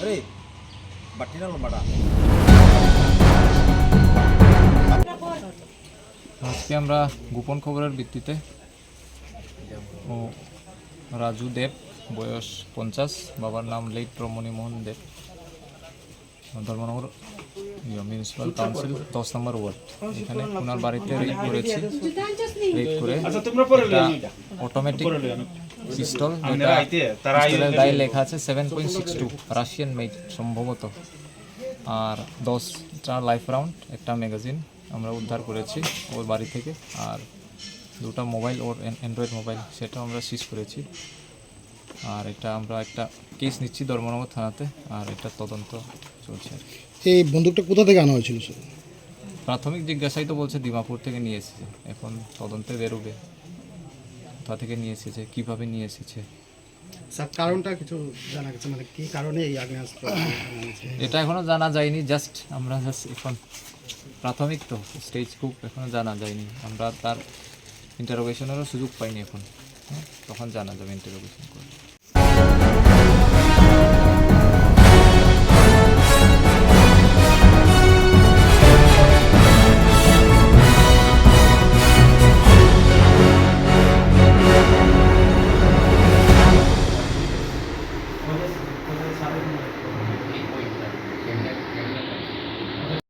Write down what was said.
अरे बट्टिना लम्बाटा আজকে আমরা গোপন খবরের ভিত্তিতে ও রাজু দেব বয়স 50, বাবার নাম লেট রমণী মোহন দেব, ধর্মনগর মিউনিসিপ্যাল কাউন্সিল 10 নম্বর ওয়ার্ড। এখানে ওনার বাড়িতে রেড করেছি। রেড করে অটোমেটিক পিস্তল, পিস্তলের গায়ে লেখা আছে 7.62 রাশিয়ান মেড সম্ভবত, আর 10টা লাইফ রাউন্ড, একটা ম্যাগাজিন আমরা উদ্ধার করেছি ওর বাড়ি থেকে, আর 2টা মোবাইল ওর অ্যান্ড্রয়েড মোবাইল সেটা আমরা সিজ করেছি। আর এটা আমরা একটা কেস নিচ্ছি ধর্মনগর থানাতে, আর এটা তদন্ত চলছে। এই বন্দুকটা কোথা থেকে আনা হয়েছিল স্যার? প্রাথমিক জিজ্ঞাসায় তো বলছে দিমাপুর থেকে নিয়ে এসেছে, এখন তদন্তে বেরোবে কোথা থেকে নিয়ে এসেছে, কীভাবে নিয়ে এসেছে। স্যার কারণটা কিছু জানা গেছে, মানে কী কারণে এই আগ্নেয়াস্ত্র? এটা এখনও জানা যায়নি, জাস্ট আমরা এখন প্রাথমিক তো স্টেজ, খুব এখনও জানা যায়নি, আমরা তার ইন্টারোগেশনেরও সুযোগ পাইনি এখন, তখন জানা যাবে ইন্টারোগেশন করে।